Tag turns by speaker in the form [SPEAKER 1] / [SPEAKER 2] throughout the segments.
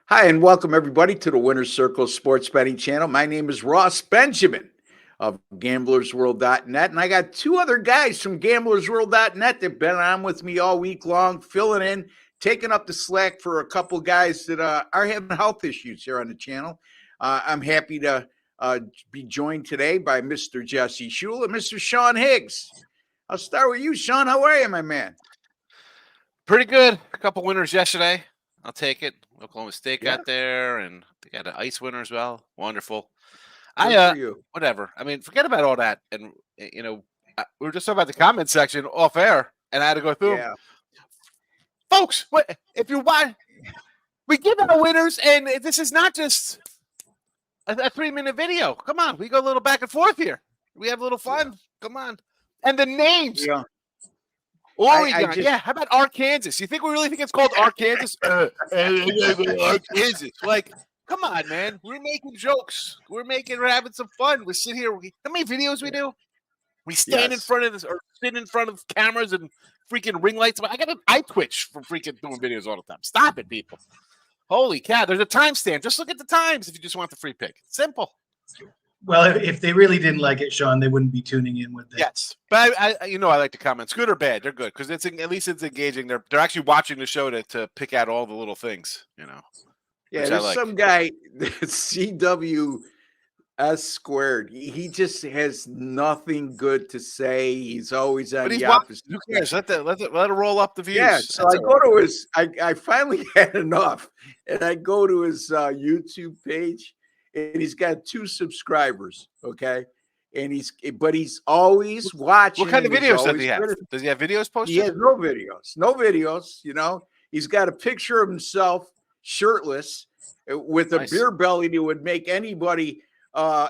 [SPEAKER 1] Hi, and welcome everybody to the Winner's Circle Sports Betting Channel. My name is Ross Benjamin of GamblersWorld.net, and I got two other guys from GamblersWorld.net that have been on with me all week long, filling in, taking up the slack for a couple guys that are having health issues here on the channel. I'm happy to be joined today by Mr. Jesse Schule and Mr. Sean Higgs. I'll start with you, Sean. How are you, my man?
[SPEAKER 2] Pretty good. A couple winners yesterday. I'll take it. Oklahoma State
[SPEAKER 1] Yeah.
[SPEAKER 2] got there, and they got an ice winner as well. Wonderful.
[SPEAKER 1] Good for you.
[SPEAKER 2] Whatever. I mean, forget about all that. And we were just talking about the comment section off air, and I had to go through.
[SPEAKER 1] Yeah.
[SPEAKER 2] Folks, if you want, we give out winners, and this is not just a 3-minute video. Come on, we go a little back and forth here. We have a little fun. Yeah. Come on, and the names.
[SPEAKER 1] Yeah.
[SPEAKER 2] Oregon, yeah. How about Arkansas? You think we really think it's called Arkansas? Arkansas. Like, come on, man. We're making jokes. We're having some fun. We sit here. How many videos we do? We stand in front of this or sit in front of cameras and freaking ring lights. I twitch from freaking doing videos all the time. Stop it, people. Holy cow. There's a timestamp. Just look at the times if you just want the free pick. Simple.
[SPEAKER 3] Well, if they really didn't like it, Sean, they wouldn't be tuning in with it.
[SPEAKER 2] Yes, but I like the comments. Good or bad, they're good because at least it's engaging. They're actually watching the show to pick out all the little things.
[SPEAKER 1] Yeah, there's some guy, CWS squared. He just has nothing good to say. He's always on the opposite.
[SPEAKER 2] Who cares? Let it roll up the views.
[SPEAKER 1] Yeah, so I go to his. I finally had enough, and I go to his YouTube page. And he's got 2 subscribers, okay? And he's always watching.
[SPEAKER 2] What kind of videos does he have? Does he have videos posted?
[SPEAKER 1] He has no videos. He's got a picture of himself shirtless with a beer belly that would make anybody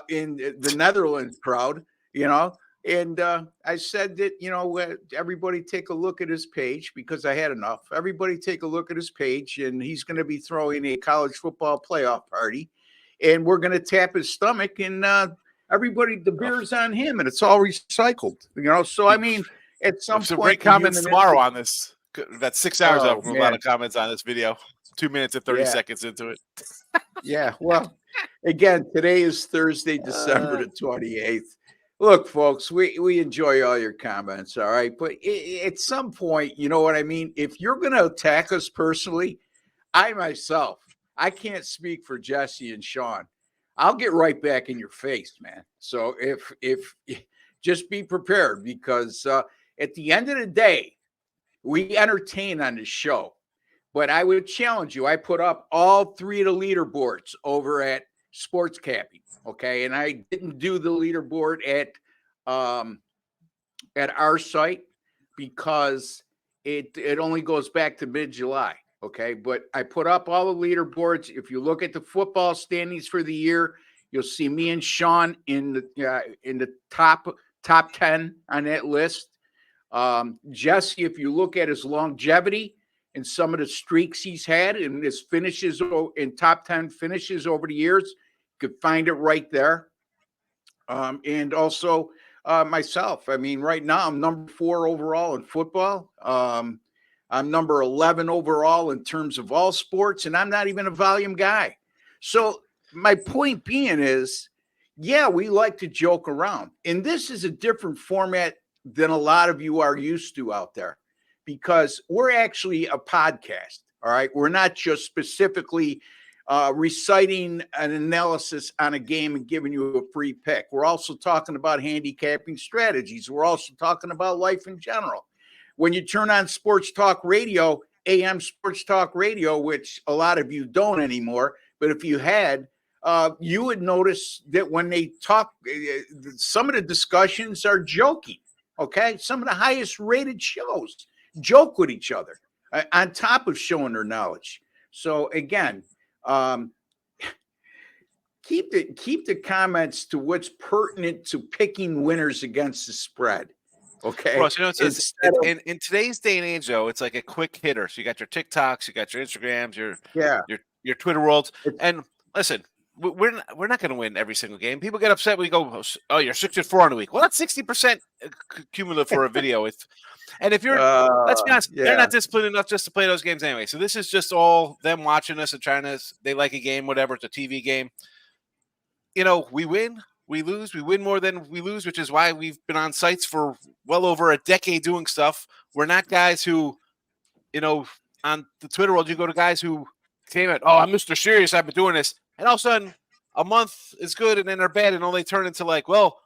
[SPEAKER 1] in the Netherlands proud, And I said that, everybody take a look at his page because I had enough. Everybody take a look at his page, and he's going to be throwing a college football playoff party. And we're going to tap his stomach, and everybody, the beer's on him, and it's all recycled. So I mean, at some point,
[SPEAKER 2] great comments tomorrow on this. That's 6 hours up from a lot of comments on this video. 2 minutes and 30 seconds into it.
[SPEAKER 1] Yeah. Well, again, today is Thursday, December the 28th. Look, folks, we enjoy all your comments, all right? But at some point, you know what I mean? If you're going to attack us personally, I can't speak for Jesse and Sean. I'll get right back in your face, man. So if just be prepared because at the end of the day, we entertain on this show. But I would challenge you. I put up all 3 of the leaderboards over at Sports Capping, okay? And I didn't do the leaderboard at our site because it only goes back to mid-July. Okay, but I put up all the leaderboards. If you look at the football standings for the year, you'll see me and Sean in the top 10 on that list. Jesse, if you look at his longevity and some of the streaks he's had and his finishes in top 10 finishes over the years, you could find it right there. And also myself. I mean, right now I'm number 4 overall in football. I'm number 11 overall in terms of all sports, and I'm not even a volume guy. So my point being is, yeah, we like to joke around. And this is a different format than a lot of you are used to out there because we're actually a podcast, all right? We're not just specifically reciting an analysis on a game and giving you a free pick. We're also talking about handicapping strategies. We're also talking about life in general. When you turn on sports talk radio, AM sports talk radio, which a lot of you don't anymore, but if you had, you would notice that when they talk, some of the discussions are joking, okay? Some of the highest rated shows joke with each other on top of showing their knowledge. So again, keep the comments to what's pertinent to picking winners against the spread. Okay.
[SPEAKER 2] Well, in today's day and age, though, it's like a quick hitter. So you got your TikToks, you got your Instagrams, your Twitter worlds. And listen, we're not going to win every single game. People get upset when we go, "Oh, you're 6-4 on the week." Well, that's 60% cumulative for a video. And if you're, let's be honest, they're not disciplined enough just to play those games anyway. So this is just all them watching us and trying to. They like a game, whatever. It's a TV game. We win, we lose, we win more than we lose, which is why we've been on sites for well over a decade doing stuff. We're not guys who, on the Twitter world, you go to guys who came at, I'm Mr. Serious, I've been doing this. And all of a sudden, a month is good and then they're bad and only turn into like, well,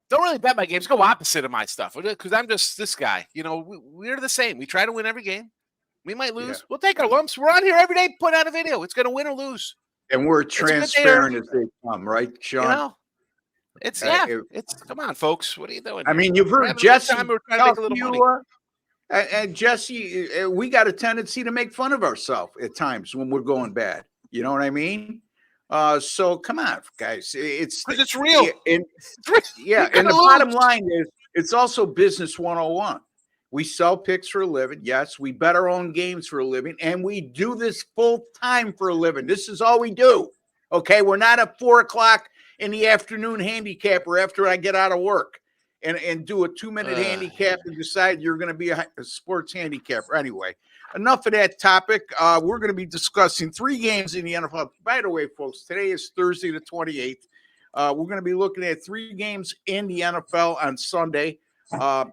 [SPEAKER 2] don't really bet my games. Go opposite of my stuff because I'm just this guy. We're the same. We try to win every game. We might lose. Yeah. We'll take our lumps. We're on here every day, put out a video. It's going to win or lose.
[SPEAKER 1] And we're transparent as they come, right, Sean?
[SPEAKER 2] It's come on, folks. What are you doing?
[SPEAKER 1] I mean, you've heard Jesse. We're trying to make a little money. And Jesse, we got a tendency to make fun of ourselves at times when we're going bad. You know what I mean? So come on, guys. It's
[SPEAKER 2] real.
[SPEAKER 1] And the bottom line is it's also business 101. We sell picks for a living. Yes, we bet our own games for a living, and we do this full time for a living. This is all we do. Okay, we're not at 4:00 in the afternoon handicapper after I get out of work and do a 2-minute handicap and decide you're going to be a sports handicapper. Anyway, enough of that topic. We're going to be discussing 3 games in the NFL. By the way, folks, today is Thursday the 28th. We're going to be looking at 3 games in the NFL on Sunday.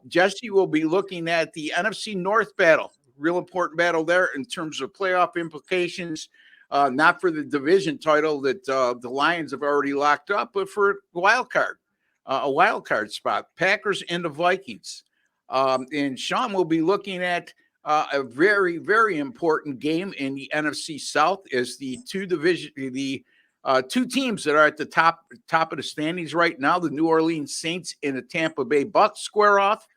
[SPEAKER 1] Jesse will be looking at the NFC North battle, real important battle there in terms of playoff implications, not for the division title that the Lions have already locked up, but for a wild card spot, Packers and the Vikings. And Sean will be looking at a very, very important game in the NFC South as the 2 teams that are at the top of the standings right now, the New Orleans Saints and the Tampa Bay Bucks square off.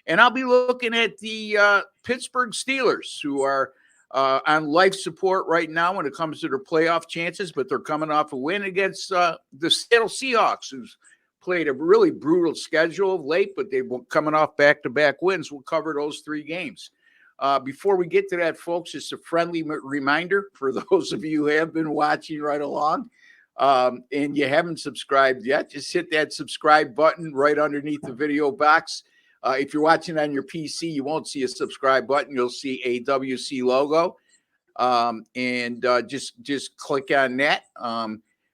[SPEAKER 1] And I'll be looking at the Pittsburgh Steelers, who are on life support right now when it comes to their playoff chances, but they're coming off a win against the Seattle Seahawks, who's played a really brutal schedule of late, but they've been coming off back-to-back wins. We'll cover those 3 games. Before we get to that, folks, just a friendly reminder for those of you who have been watching right along and you haven't subscribed yet, just hit that subscribe button right underneath the video box. If you're watching on your PC, you won't see a subscribe button. You'll see a WC logo, and just click on that.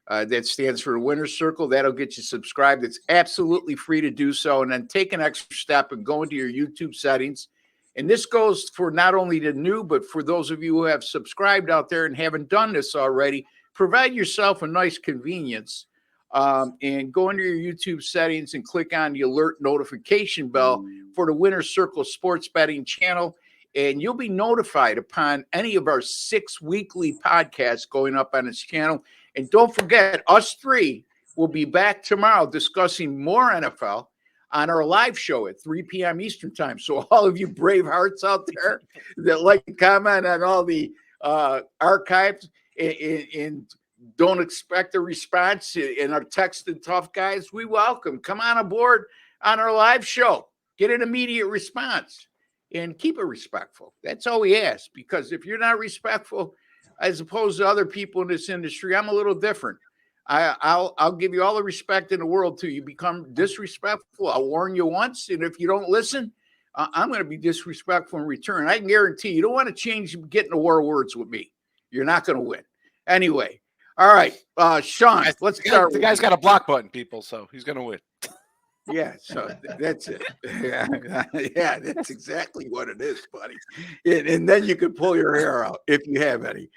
[SPEAKER 1] That stands for the Winner's Circle. That'll get you subscribed. It's absolutely free to do so. And then take an extra step and go into your YouTube settings. And this goes for not only the new, but for those of you who have subscribed out there and haven't done this already, provide yourself a nice convenience and go into your YouTube settings and click on the alert notification bell for the Winner's Circle Sports Betting channel. And you'll be notified upon any of our 6 weekly podcasts going up on this channel. And don't forget, us 3 will be back tomorrow discussing more NFL on our live show at 3 p.m. Eastern time. So all of you brave hearts out there that like to comment on all the archives and don't expect a response and are texting tough guys, we welcome. Come on aboard on our live show. Get an immediate response and keep it respectful. That's all we ask, because if you're not respectful, as opposed to other people in this industry, I'm a little different. I'll give you all the respect in the world till you become disrespectful. I'll warn you once, and if you don't listen, I'm going to be disrespectful in return. I can guarantee you don't want to change, get into war words with me. You're not going to win. Anyway, all right, Sean, let's start.
[SPEAKER 2] The guy's got a block button, people, so he's going to win.
[SPEAKER 1] Yeah, so that's it. Yeah, that's exactly what it is, buddy. And then you can pull your hair out if you have any.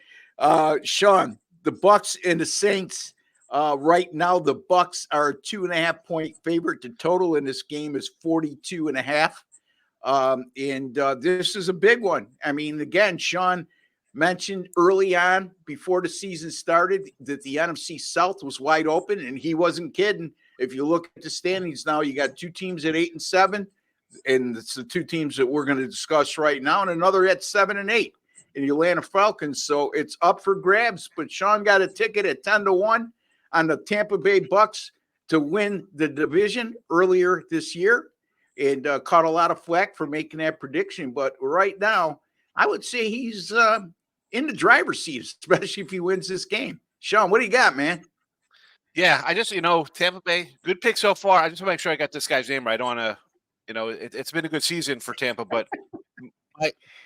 [SPEAKER 1] Sean, the Bucks and the Saints. Right now, the Bucks are a 2.5-point favorite. The total in this game is 42.5. This is a big one. I mean, again, Sean mentioned early on before the season started that the NFC South was wide open, and he wasn't kidding. If you look at the standings now, you got 2 teams at 8-7, and it's the 2 teams that we're going to discuss right now, and another at 7-8 in the Atlanta Falcons. So it's up for grabs. But Sean got a ticket at 10-1 on the Tampa Bay Bucks to win the division earlier this year, and caught a lot of flack for making that prediction. But right now, I would say he's in the driver's seat, especially if he wins this game. Sean, what do you got, man?
[SPEAKER 2] Yeah, I just, Tampa Bay, good pick so far. I just want to make sure I got this guy's name right. I don't want to it's been a good season for Tampa, but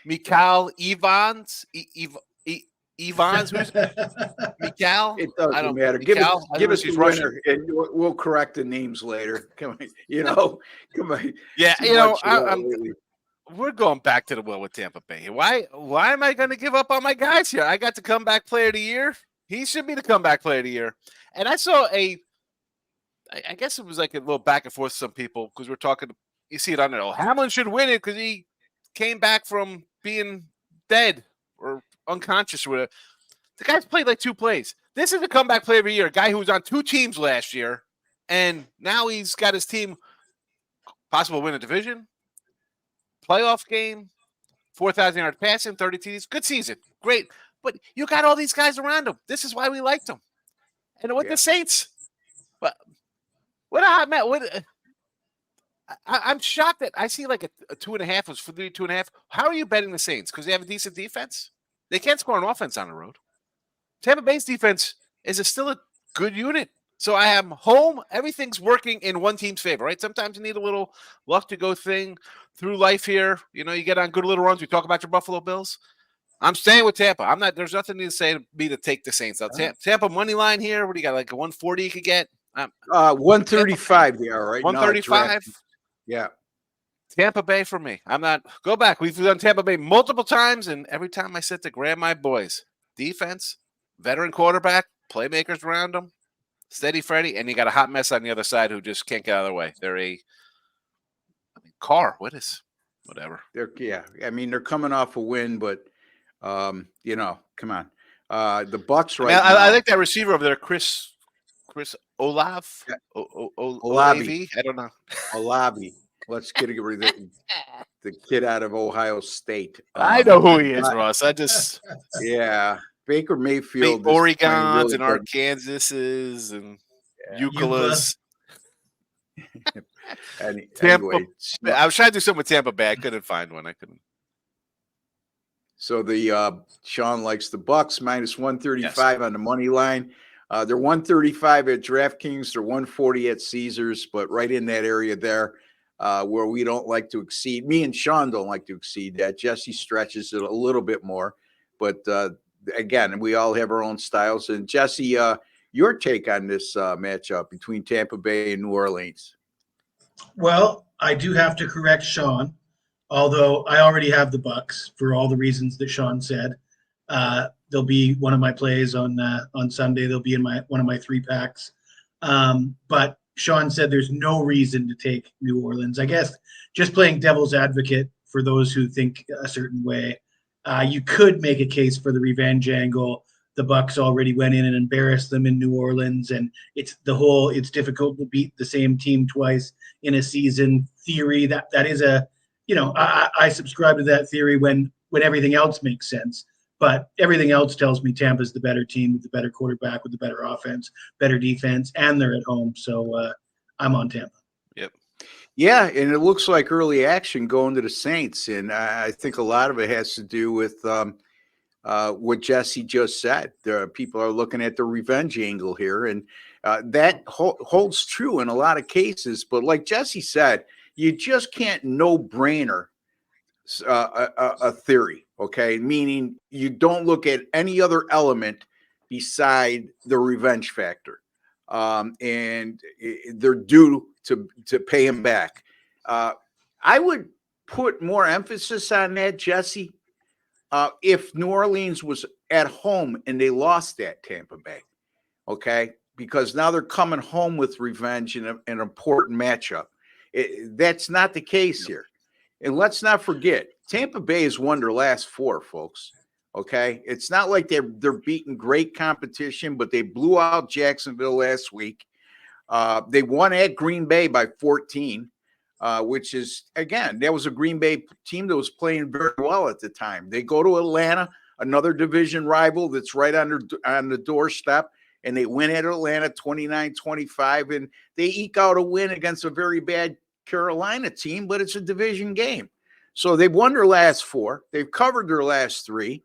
[SPEAKER 2] Mikal Evans, who's Mikal?
[SPEAKER 1] It
[SPEAKER 2] I
[SPEAKER 1] doesn't
[SPEAKER 2] don't
[SPEAKER 1] matter.
[SPEAKER 2] Mikal?
[SPEAKER 1] Give us
[SPEAKER 2] he's
[SPEAKER 1] the
[SPEAKER 2] Russian.
[SPEAKER 1] winner, and we'll correct the names later. Come on, come on.
[SPEAKER 2] Yeah,
[SPEAKER 1] Too much lately.
[SPEAKER 2] we're going back to the well with Tampa Bay. Why am I going to give up on my guys here? I got the comeback player of the year. He should be the comeback player of the year. And I saw I guess it was like a little back and forth with some people because we're talking. You see it on there. Oh, Hamlin should win it because he came back from being dead or unconscious or whatever. The guy's played like 2 plays. This is the comeback player of the year, a guy who was on 2 teams last year, and now he's got his team possible win a division, playoff game, 4,000 yard passing, 30 TDs. Good season. Great. But you got all these guys around him. This is why we liked him. And with the Saints, but I'm shocked that I see like a 2.5 was for 2.5. How are you betting the Saints? Because they have a decent defense? They can't score an offense on the road. Tampa Bay's defense is still a good unit. So I am home. Everything's working in one team's favor, right? Sometimes you need a little luck to go through life here. You get on good little runs. We talk about your Buffalo Bills. I'm staying with Tampa. There's nothing to say to me to take the Saints. Tampa money line here. What do you got? Like a 140 you could get?
[SPEAKER 1] 135 they are right
[SPEAKER 2] 135.
[SPEAKER 1] Yeah.
[SPEAKER 2] Tampa Bay for me. I'm not go back. We've done Tampa Bay multiple times, and every time I sit to grab my boys. Defense, veteran quarterback, playmakers around them, steady Freddie, and you got a hot mess on the other side who just can't get out of the way. They're whatever.
[SPEAKER 1] They're coming off a win, but come on. The Bucks now.
[SPEAKER 2] I think that receiver over there, Chris Olave. Olavi. I don't know.
[SPEAKER 1] Olavi. Let's get rid of the kid out of Ohio State.
[SPEAKER 2] I know who he is, Ross.
[SPEAKER 1] Baker Mayfield.
[SPEAKER 2] Oregons and Arkansases and Euclid's. Tampa. I was trying to do something with Tampa Bay. I couldn't find one. I couldn't.
[SPEAKER 1] So Sean likes the Bucks minus 135 on the money line. They're 135 at DraftKings. They're 140 at Caesars, but right in that area there where we don't like to exceed. Me and Sean don't like to exceed that. Jesse stretches it a little bit more, but again, we all have our own styles. And Jesse, your take on this matchup between Tampa Bay and New Orleans?
[SPEAKER 3] Well, I do have to correct Sean, although I already have the Bucks for all the reasons that Sean said. They'll be one of my plays on Sunday. They'll be in one of my 3 packs. But Sean said there's no reason to take New Orleans. I guess just playing devil's advocate for those who think a certain way, you could make a case for the revenge angle. The Bucks already went in and embarrassed them in New Orleans, and it's difficult to beat the same team twice in a season theory. That is I subscribe to that theory when everything else makes sense. But everything else tells me Tampa's the better team with the better quarterback, with the better offense, better defense, and they're at home. So I'm on Tampa.
[SPEAKER 2] Yep.
[SPEAKER 1] Yeah, and it looks like early action going to the Saints. And I think a lot of it has to do with what Jesse just said. People are looking at the revenge angle here. And that holds true in a lot of cases. But like Jesse said, you just can't no-brainer a theory, okay? Meaning you don't look at any other element beside the revenge factor. And they're due to pay him back. I would put more emphasis on that, Jesse, if New Orleans was at home and they lost at Tampa Bay, okay? Because now they're coming home with revenge in an important matchup. That's not the case here. And let's not forget, Tampa Bay has won their last 4, folks. Okay, it's not like they're beating great competition, but they blew out Jacksonville last week. They won at Green Bay by 14, which is, again, that was a Green Bay team that was playing very well at the time. They go to Atlanta, another division rival that's right on the doorstep, and they win at Atlanta 29-25, and they eke out a win against a very bad Carolina team, but it's a division game. So they've won their last 4. They've covered their last 3.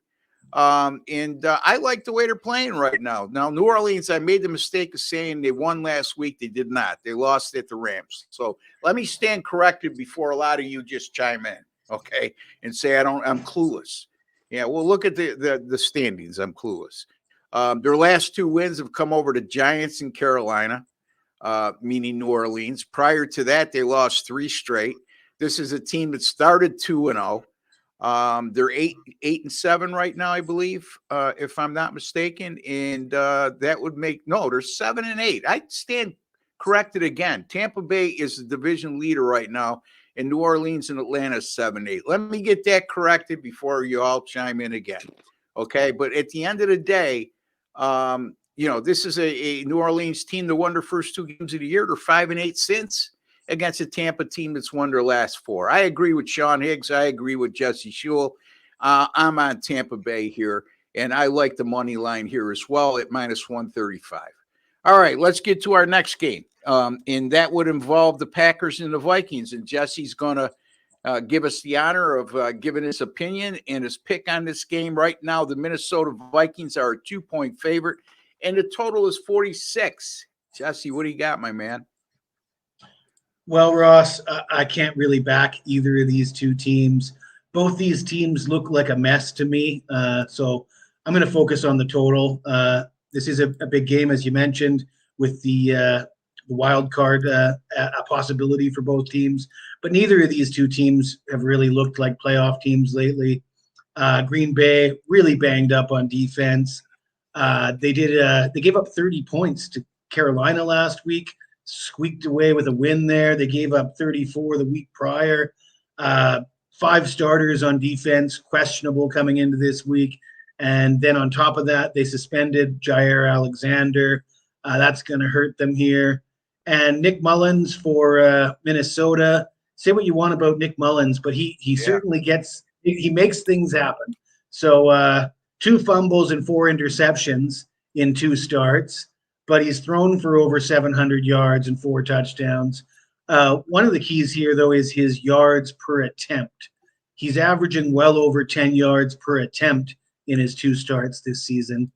[SPEAKER 1] I like the way they're playing right now. Now, New Orleans, I made the mistake of saying they won last week. They did not. They lost at the Rams. So let me stand corrected before a lot of you just chime in, okay, and say I'm clueless. Yeah, well, look at the standings. I'm clueless. Their last 2 wins have come over the Giants and Carolina, meaning New Orleans. Prior to that, they lost 3 straight. This is a team that started 2-0. They're 8-7 right now, I believe, if I'm not mistaken. And that would make they're 7-8. I stand corrected again. Tampa Bay is the division leader right now, and New Orleans and Atlanta is 7-8. Let me get that corrected before you all chime in again. Okay, but at the end of the day, this is a New Orleans team that won their first 2 games of the year. They're 5-8 since, against a Tampa team that's won their last 4. I agree with Sean Higgs. I agree with Jesse Schule. I'm on Tampa Bay here, and I like the money line here as well at -135. All right, let's get to our next game, and that would involve the Packers and the Vikings, and Jesse's going to give us the honor of giving his opinion and his pick on this game. Right now, the Minnesota Vikings are a 2-point favorite, and the total is 46. Jesse, what do you got, my man?
[SPEAKER 3] Well, Ross, I can't really back either of these 2 teams. Both these teams look like a mess to me, so I'm going to focus on the total. This is a big game, as you mentioned, with the wild card a possibility for both teams. But neither of these 2 teams have really looked like playoff teams lately. Green Bay really banged up on defense. They gave up 30 points to Carolina last week. Squeaked away with a win there. They gave up 34 the week prior. 5 starters on defense, questionable coming into this week. And then on top of that, they suspended Jair Alexander. That's going to hurt them here. And Nick Mullins for Minnesota. Say what you want about Nick Mullins, but he certainly he makes things happen. So 2 fumbles and 4 interceptions in 2 starts. But he's thrown for over 700 yards and 4 touchdowns. One of the keys here, though, is his yards per attempt. He's averaging well over 10 yards per attempt in his 2 starts this season.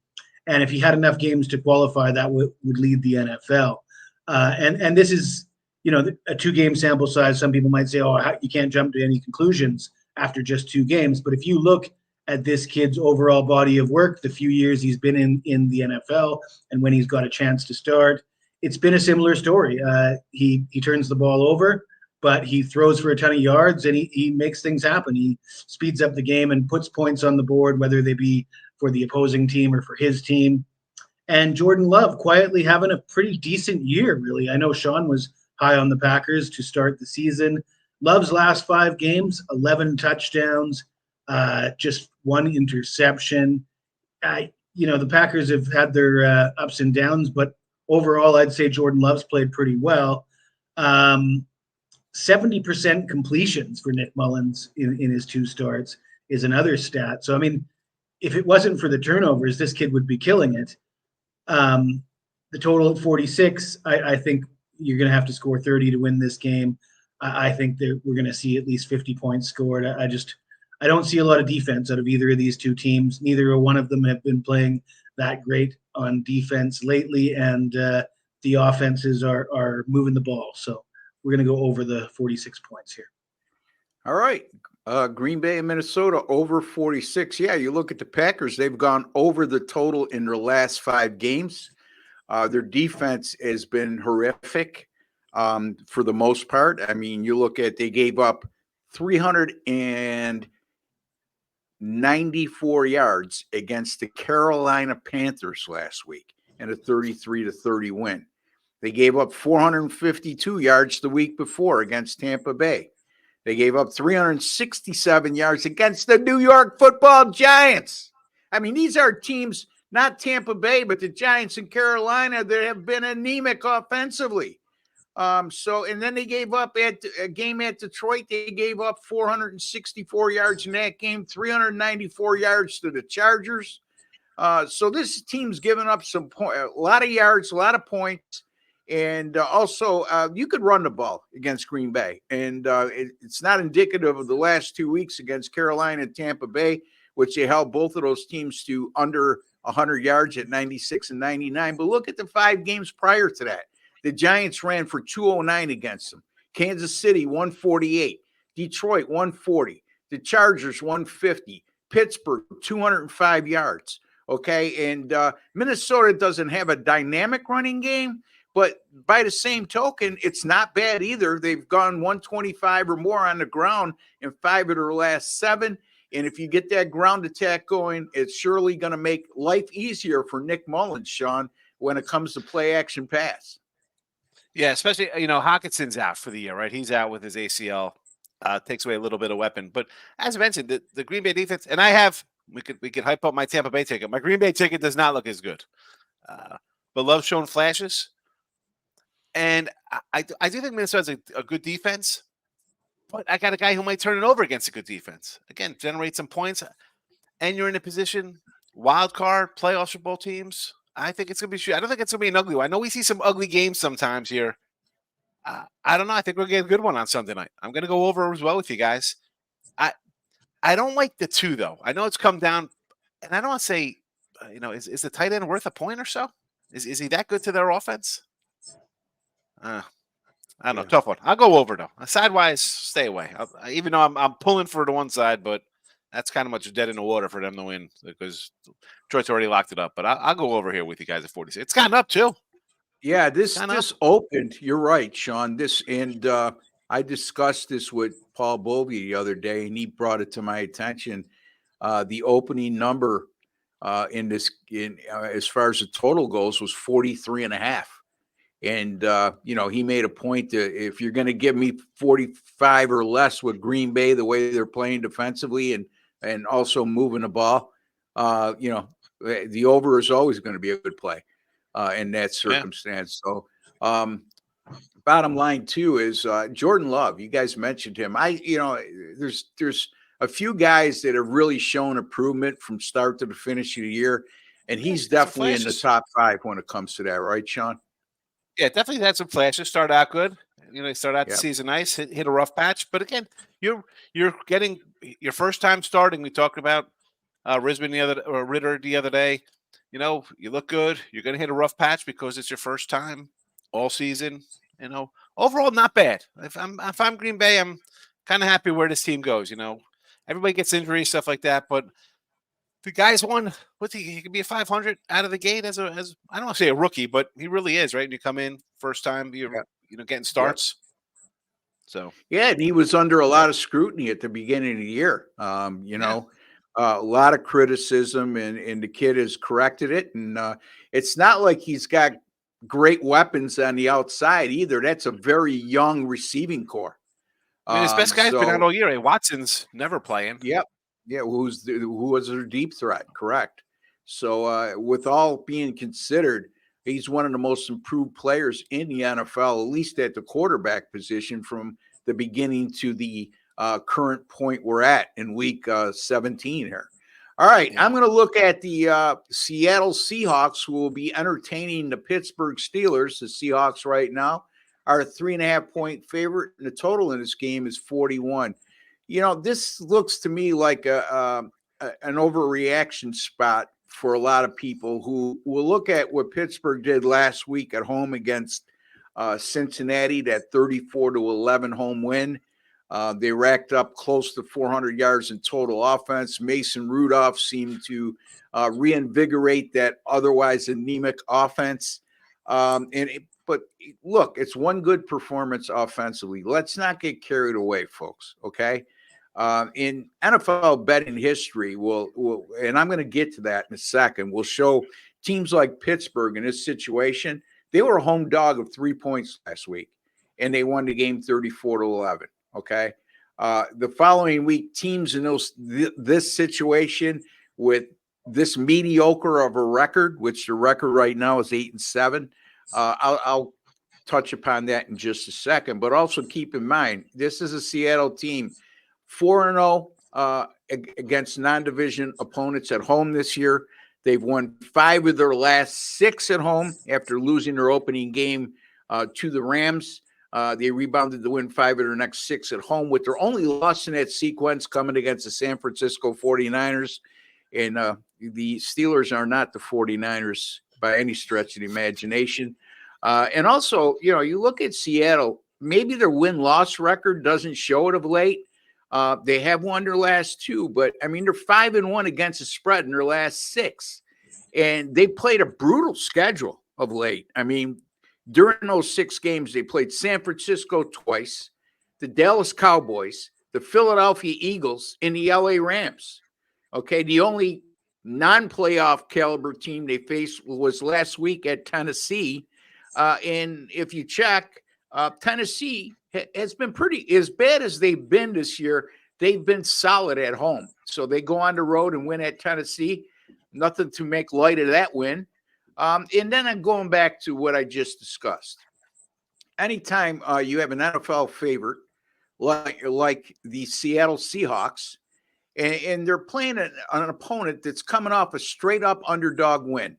[SPEAKER 3] And if he had enough games to qualify, that would lead the NFL. And this is, a 2-game sample size. Some people might say, you can't jump to any conclusions after just 2 games. But if you look at this kid's overall body of work, the few years he's been in the NFL, and when he's got a chance to start, it's been a similar story. He turns the ball over, but he throws for a ton of yards, and he makes things happen. He speeds up the game and puts points on the board, whether they be for the opposing team or for his team. And Jordan Love quietly having a pretty decent year, really. I know Sean was high on the Packers to start the season. Love's last 5 games, 11 touchdowns, just 1 interception. The Packers have had their ups and downs, but overall, I'd say Jordan Love's played pretty well. 70% completions for Nick Mullins in his 2 starts is another stat. So, I mean, if it wasn't for the turnovers, this kid would be killing it. The total at 46, I think you're going to have to score 30 to win this game. I think that we're going to see at least 50 points scored. I don't see a lot of defense out of either of these 2 teams. Neither one of them have been playing that great on defense lately, and the offenses are moving the ball. So we're going to go over the 46 points here.
[SPEAKER 1] All right. Green Bay and Minnesota over 46. Yeah, you look at the Packers, they've gone over the total in their last 5 games. Their defense has been horrific for the most part. I mean, you look at, they gave up 394 yards against the Carolina Panthers last week in a 33-30 win. They gave up 452 yards the week before against Tampa Bay. They gave up 367 yards against the New York Football Giants. I mean, these are teams, not Tampa Bay, but the Giants and Carolina, that have been anemic offensively. And then they gave up at a game at Detroit. They gave up 464 yards in that game, 394 yards to the Chargers. So this team's given up a lot of yards, a lot of points. And also, you could run the ball against Green Bay. And it's not indicative of the last 2 weeks against Carolina and Tampa Bay, which they held both of those teams to under 100 yards at 96 and 99. But look at the 5 games prior to that. The Giants ran for 209 against them. Kansas City, 148. Detroit, 140. The Chargers, 150. Pittsburgh, 205 yards. Okay, and Minnesota doesn't have a dynamic running game, but by the same token, it's not bad either. They've gone 125 or more on the ground in 5 of their last 7. And if you get that ground attack going, it's surely going to make life easier for Nick Mullins, Sean, when it comes to play action pass.
[SPEAKER 2] Yeah, especially, Hawkinson's out for the year, right? He's out with his ACL. Takes away a little bit of weapon. But as I mentioned, the Green Bay defense, and we could hype up my Tampa Bay ticket. My Green Bay ticket does not look as good. But love showing flashes. And I do think Minnesota's a good defense. But I got a guy who might turn it over against a good defense. Again, generate some points. And you're in a position, wild card, playoffs for both teams. I think it's going to be – I don't think it's going to be an ugly one. I know we see some ugly games sometimes here. I don't know. I think we'll get a good one on Sunday night. I'm going to go over as well with you guys. I don't like the 2, though. I know it's come down – and I don't want to say, is the tight end worth a point or so? Is he that good to their offense? I don't know. Tough one. I'll go over, though. Sidewise, stay away. Even though I'm pulling for the one side, but that's kind of much dead in the water for them to win because Detroit's already locked it up. But I'll go over here with you guys at 46. It's gotten up, too.
[SPEAKER 1] Yeah, this opened. You're right, Sean. I discussed this with Paul Bovey the other day, and he brought it to my attention. The opening number as far as the total goes was 43.5. And, he made a point that if you're going to give me 45 or less with Green Bay, the way they're playing defensively and also moving the ball, the over is always going to be a good play in that circumstance. Yeah. So bottom line, too, is Jordan Love. You guys mentioned him. There's a few guys that have really shown improvement from start to the finish of the year, and he's definitely in the top 5 when it comes to that, right, Sean?
[SPEAKER 2] Yeah, definitely had some flashes. Start out good. Start out the season nice. Hit a rough patch, but again, you're getting your first time starting. We talked about Ritter the other day. You look good. You're going to hit a rough patch because it's your first time all season. Overall, not bad. If I'm Green Bay, I'm kind of happy where this team goes. Everybody gets injuries, stuff like that, but the guy's won. He could be a 500 out of the gate as I don't want to say a rookie, but he really is, right? And you come in first time, you're getting starts. Yep. So
[SPEAKER 1] and he was under a lot of scrutiny at the beginning of the year. A lot of criticism, and the kid has corrected it. And it's not like he's got great weapons on the outside either. That's a very young receiving core.
[SPEAKER 2] His best guy's been out all year. Watson's never playing.
[SPEAKER 1] Yep. Yeah, who was their deep threat, correct. So with all being considered, he's one of the most improved players in the NFL, at least at the quarterback position from the beginning to the current point we're at in week 17 here. All right, I'm going to look at the Seattle Seahawks, who will be entertaining the Pittsburgh Steelers. The Seahawks right now are a 3.5-point favorite, and the total in this game is 41. This looks to me like an overreaction spot for a lot of people who will look at what Pittsburgh did last week at home against Cincinnati, that 34-11 home win. They racked up close to 400 yards in total offense. Mason Rudolph seemed to reinvigorate that otherwise anemic offense. But look, it's one good performance offensively. Let's not get carried away, folks, okay? In NFL betting history, and I'm going to get to that in a second, we'll show teams like Pittsburgh in this situation. They were a home dog of 3 points last week, and they won the game 34-11, okay? The following week, teams in this situation with this mediocre of a record, which the record right now is 8-7, I'll touch upon that in just a second, but also keep in mind, this is a Seattle team 4-0 against non-division opponents at home this year. They've won 5 of their last 6 at home after losing their opening game to the Rams. They rebounded to win 5 of their next 6 at home, with their only loss in that sequence coming against the San Francisco 49ers. And the Steelers are not the 49ers by any stretch of the imagination. And also, you look at Seattle, maybe their win-loss record doesn't show it of late. They have won their last 2, but I mean, they're 5-1 against the spread in their last 6. And they played a brutal schedule of late. I mean, during those 6 games, they played San Francisco twice, the Dallas Cowboys, the Philadelphia Eagles, and the LA Rams. Okay, the only non-playoff caliber team they faced was last week at Tennessee. And if you check, Tennessee has been pretty, as bad as they've been this year, they've been solid at home. So they go on the road and win at Tennessee. Nothing to make light of that win. And then I'm going back to what I just discussed. Anytime you have an NFL favorite like the Seattle Seahawks, and they're playing an opponent that's coming off a straight-up underdog win,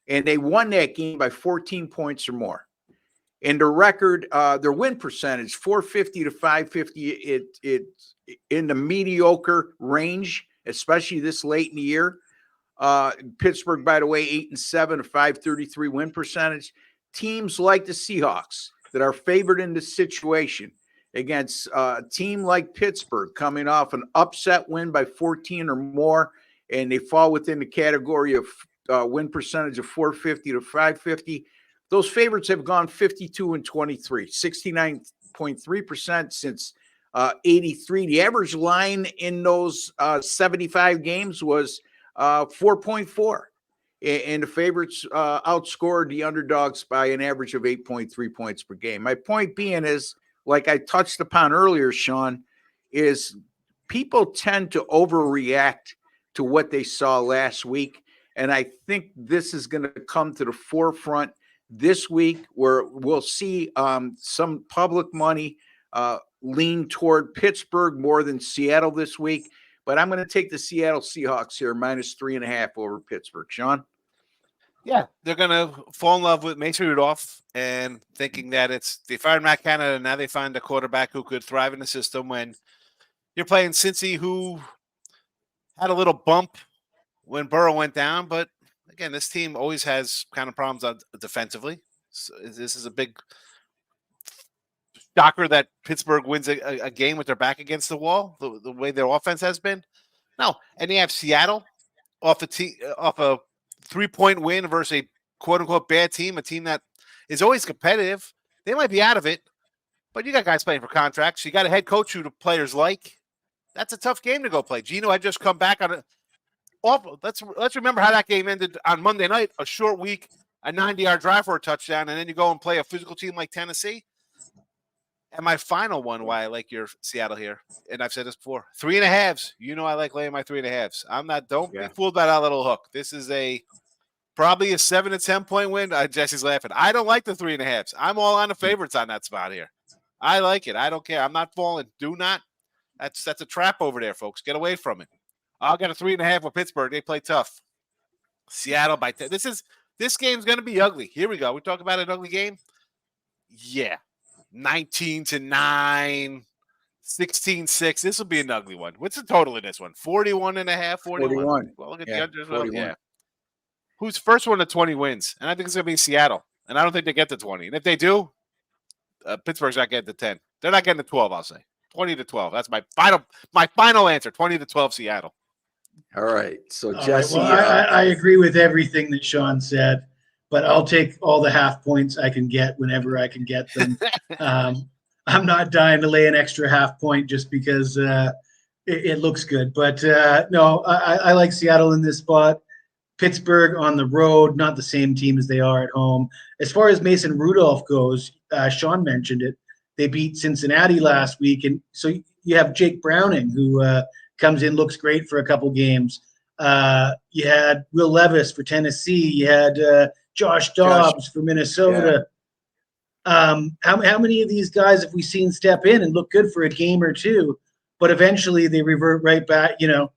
[SPEAKER 1] and they won that game by 14 points or more. And their record, their win percentage, 450 to 550, it's in the mediocre range, especially this late in the year. Pittsburgh, by the way, 8-7, a 533 win percentage. Teams like the Seahawks that are favored in this situation against a team like Pittsburgh coming off an upset win by 14 or more, and they fall within the category of win percentage of 450 to 550. Those favorites have gone 52-23, 69.3% since 83. The average line in those 75 games was 4.4, and the favorites outscored the underdogs by an average of 8.3 points per game. My point being is, like I touched upon earlier, Sean, is people tend to overreact to what they saw last week, and I think this is going to come to the forefront this week, where we'll see some public money lean toward Pittsburgh more than Seattle this week. But I'm going to take the Seattle Seahawks here, -3.5 over Pittsburgh. Sean?
[SPEAKER 2] Yeah, they're going to fall in love with Mason Rudolph and thinking that they fired Matt Canada, and now they find a quarterback who could thrive in the system. When you're playing Cincy, who had a little bump when Burrow went down. But again, this team always has kind of problems defensively. So this is a big shocker that Pittsburgh wins a game with their back against the wall, the way their offense has been. No, and they have Seattle off a 3-point win versus a quote-unquote bad team, a team that is always competitive. They might be out of it, but you got guys playing for contracts. You got a head coach who the players like. That's a tough game to go play. Gino had just come back on a awful. Let's remember how that game ended on Monday night, a short week, a 90-yard drive for a touchdown, and then you go and play a physical team like Tennessee. And my final one, why I like your Seattle here, and I've said this before, 3.5s. You know I like laying my 3.5s. I'm not. Don't be fooled by that little hook. This is probably a 7 to 10 point win. Jesse's laughing. I don't like the 3.5s. I'm all on the favorites on that spot here. I like it. I don't care. I'm not falling. Do not. That's a trap over there, folks. Get away from it. I'll get a 3.5 with Pittsburgh. They play tough. Seattle by 10. This game's going to be ugly. Here we go. We talk about an ugly game. Yeah. 19-9, 16-6. This will be an ugly one. What's the total in this one? 41.5, 41. Well, look at the under. 41. Yeah. Who's first one to 20 wins? And I think it's going to be Seattle. And I don't think they get to 20. And if they do, Pittsburgh's not getting to 10. They're not getting to 12, I'll say. 20-12. That's my final answer. 20-12 Seattle.
[SPEAKER 1] All right. So Jesse,
[SPEAKER 3] well, I agree with everything that Sean said, but I'll take all the half points I can get whenever I can get them. I'm not dying to lay an extra half point just because it looks good. But no, I like Seattle in this spot. Pittsburgh on the road, not the same team as they are at home. As far as Mason Rudolph goes, Sean mentioned it. They beat Cincinnati last week, and so you have Jake Browning, who comes in, looks great for a couple games. You had Will Levis for Tennessee. You had Josh Dobbs for Minnesota. Yeah. How many of these guys have we seen step in and look good for a game or two, but eventually they revert right back? You know,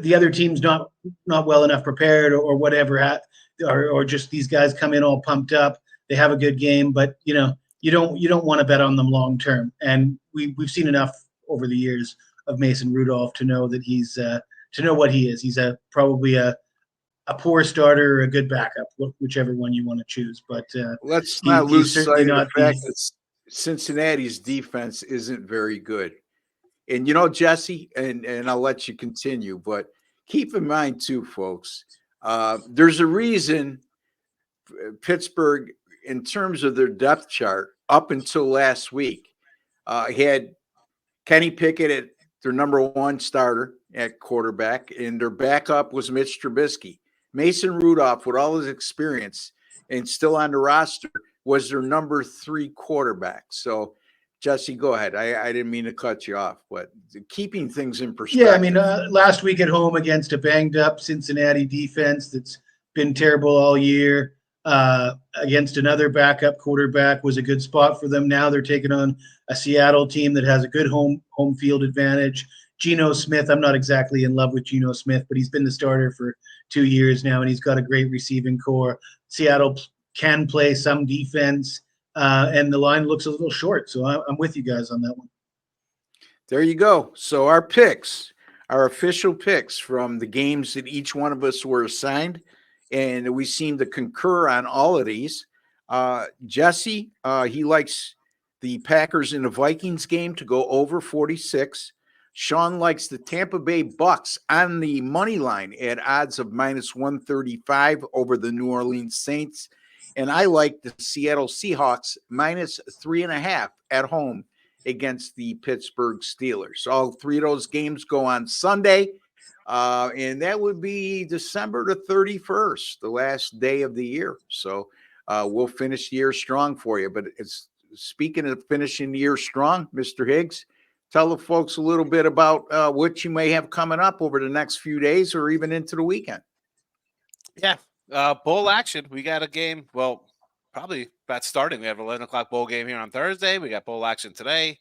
[SPEAKER 3] the other team's not well enough prepared or whatever, or just these guys come in all pumped up. They have a good game, but you know, you don't want to bet on them long term. And we've seen enough over the years of Mason Rudolph to know that he's to know what he is. He's probably a poor starter or a good backup, whichever one you want to choose. But
[SPEAKER 1] let's not lose sight of the fact
[SPEAKER 3] the,
[SPEAKER 1] that Cincinnati's defense isn't very good. And you know, Jesse, and I'll let you continue, but keep in mind too, folks, there's a reason Pittsburgh, in terms of their depth chart, up until last week, had Kenny Pickett at their number one starter at quarterback, and their backup was Mitch Trubisky. Mason Rudolph, with all his experience and still on the roster, was their number 3 quarterback. So, Jesse, go ahead. I didn't mean to cut you off, but keeping things in perspective.
[SPEAKER 3] Yeah, I mean, last week at home against a banged-up Cincinnati defense that's been terrible all year, against another backup quarterback was a good spot for them. Now they're taking on a Seattle team that has a good home field advantage. Geno Smith, I'm not exactly in love with Geno Smith, but he's been the starter for 2 years now, and he's got a great receiving core. Seattle can play some defense, and the line looks a little short. So I'm with you guys on that one.
[SPEAKER 1] There you go. So our picks, our official picks from the games that each one of us were assigned, and we seem to concur on all of these. Jesse, he likes the Packers and the Vikings game to go over 46. Sean likes the Tampa Bay Bucks on the money line at odds of -135 over the New Orleans Saints. And I like the Seattle Seahawks -3.5 at home against the Pittsburgh Steelers. All 3 of those games go on Sunday. And that would be December the 31st, the last day of the year. So we'll finish the year strong for you. But it's speaking of finishing the year strong, Mr. Higgs, tell the folks a little bit about what you may have coming up over the next few days or even into the weekend.
[SPEAKER 2] Yeah, bowl action. We got a game. Well, probably about starting. We have an 11 o'clock bowl game here on Thursday. We got bowl action today.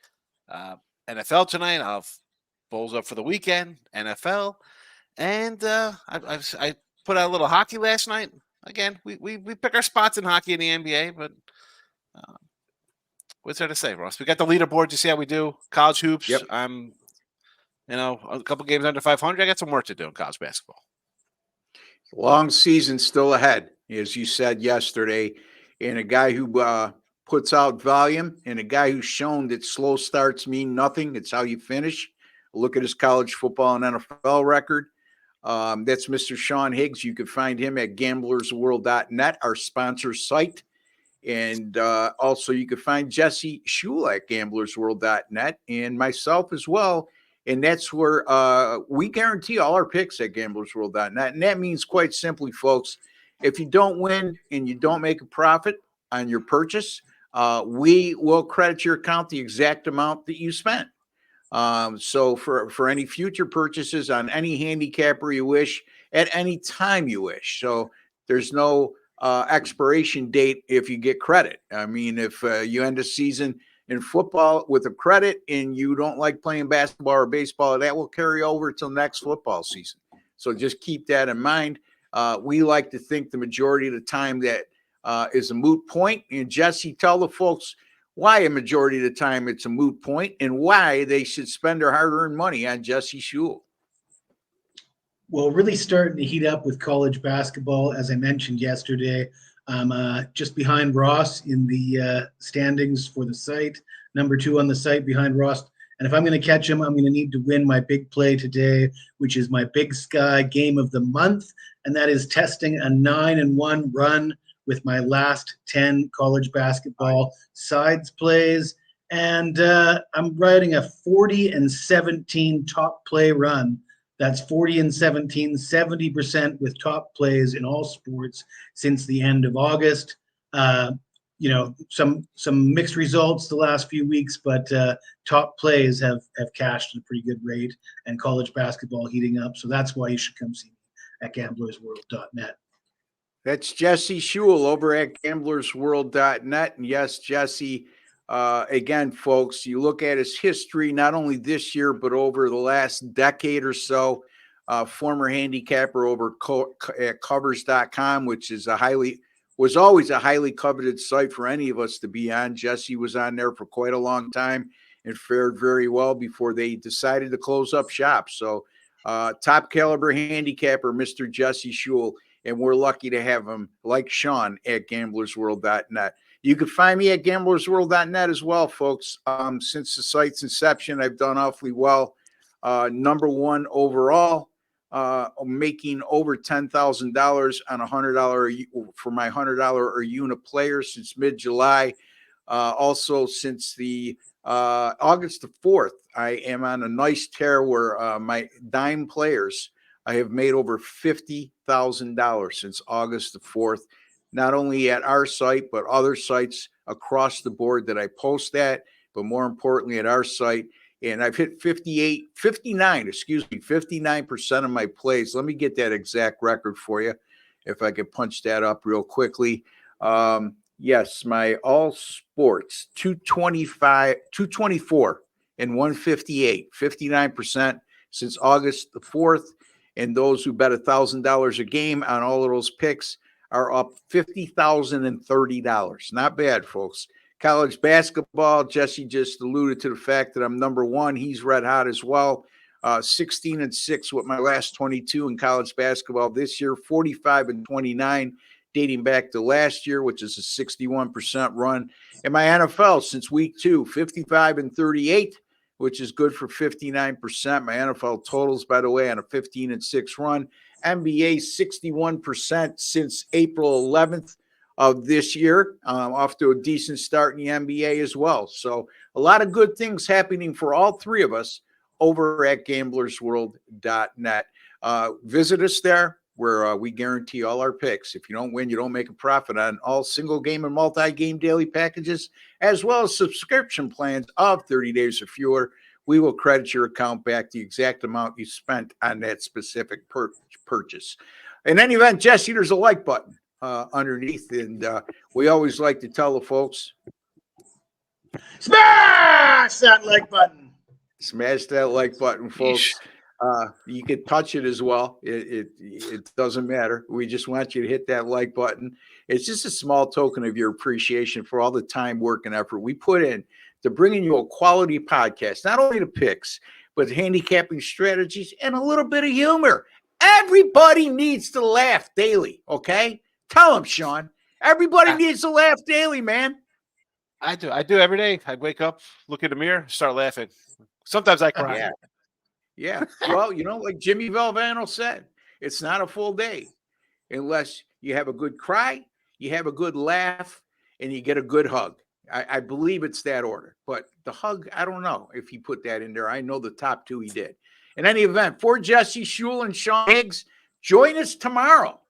[SPEAKER 2] NFL tonight. I'll have bowls up for the weekend. NFL. And I put out a little hockey last night. Again, we pick our spots in hockey in the NBA, but what's there to say, Ross? We got the leaderboard. You see how we do college hoops.
[SPEAKER 1] Yep.
[SPEAKER 2] I'm, a couple games under 500. I got some work to do in college basketball.
[SPEAKER 1] Long season still ahead, as you said yesterday, and a guy who puts out volume and a guy who's shown that slow starts mean nothing. It's how you finish. Look at his college football and NFL record. That's Mr. Sean Higgs. You can find him at gamblersworld.net, our sponsor site. And also you can find Jesse Schule at gamblersworld.net and myself as well. And that's where we guarantee all our picks at gamblersworld.net. And that means quite simply, folks, if you don't win and you don't make a profit on your purchase, we will credit your account the exact amount that you spent. So for any future purchases on any handicapper you wish at any time you wish. So there's no expiration date if you get credit. I mean, if you end a season in football with a credit and you don't like playing basketball or baseball, that will carry over till next football season. So just keep that in mind. We like to think the majority of the time that is a moot point. And Jesse, tell the folks why a majority of the time it's a moot point and why they should spend their hard-earned money on Jesse Schule.
[SPEAKER 3] Well, really starting to heat up with college basketball. As I mentioned yesterday, I'm just behind Ross in the standings for the site, number 2 on the site behind Ross. And if I'm going to catch him, I'm going to need to win my big play today, which is my Big Sky game of the month. And that is testing a 9-1 run with my last 10 college basketball sides plays. And I'm riding a 40-17 top play run. That's 40-17, 70% with top plays in all sports since the end of August. Some mixed results the last few weeks, but top plays have cashed at a pretty good rate, and college basketball heating up. So that's why you should come see me at gamblersworld.net.
[SPEAKER 1] That's Jesse Schule over at gamblersworld.net. And yes, Jesse, again, folks, you look at his history, not only this year, but over the last decade or so, former handicapper over at covers.com, which is a highly was always a highly coveted site for any of us to be on. Jesse was on there for quite a long time and fared very well before they decided to close up shop. So top caliber handicapper, Mr. Jesse Schule, and we're lucky to have him, like Sean, at gamblersworld.net. You can find me at gamblersworld.net as well, folks. Since the site's inception, I've done awfully well. Number one overall, making over $10,000 on $100 for my $100 or unit players since mid-July. Also, since the August the 4th, I am on a nice tear where my dime players, I have made over $50,000 since August the 4th, not only at our site, but other sites across the board that I post at, but more importantly at our site. And I've hit 59% of my plays. Let me get that exact record for you, if I could punch that up real quickly. Yes, my all sports, 224 and 158, 59% since August the 4th. And those who bet $1,000 a game on all of those picks are up $50,030. Not bad, folks. College basketball, Jesse just alluded to the fact that I'm number one. He's red hot as well. 16-6 with my last 22 in college basketball this year, 45-29 dating back to last year, which is a 61% run. And my NFL since week 2, 55-38, which is good for 59%. My NFL totals, by the way, on a 15-6 run. NBA 61% since April 11th of this year, off to a decent start in the NBA as well. So a lot of good things happening for all three of us over at gamblersworld.net. Visit us there where we guarantee all our picks. If you don't win, you don't make a profit on all single game and multi-game daily packages, as well as subscription plans of 30 days or fewer. We will credit your account back the exact amount you spent on that specific purchase. In any event, Jesse, there's a like button underneath, and we always like to tell the folks,
[SPEAKER 3] Smash that like button.
[SPEAKER 1] Smash that like button, folks. You can touch it as well. It doesn't matter. We just want you to hit that like button. It's just a small token of your appreciation for all the time, work, and effort we put in to bringing you a quality podcast, not only the picks, but handicapping strategies and a little bit of humor. Everybody needs to laugh daily, okay? Tell them, Sean. Everybody needs to laugh daily, man.
[SPEAKER 2] I do every day. I wake up, look in the mirror, start laughing. Sometimes I cry.
[SPEAKER 1] Yeah. Well, like Jimmy Valvano said, it's not a full day unless you have a good cry, you have a good laugh, and you get a good hug. I believe it's that order. But the hug, I don't know if he put that in there. I know the top two he did. In any event, for Jesse Schule and Sean Higgs, join us tomorrow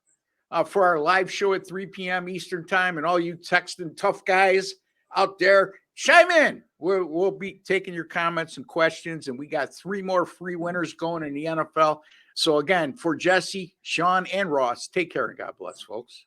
[SPEAKER 1] for our live show at 3 p.m. Eastern time. And all you texting tough guys out there, chime in. We'll be taking your comments and questions. And we got 3 more free winners going in the NFL. So again, for Jesse, Sean, and Ross, take care and God bless, folks.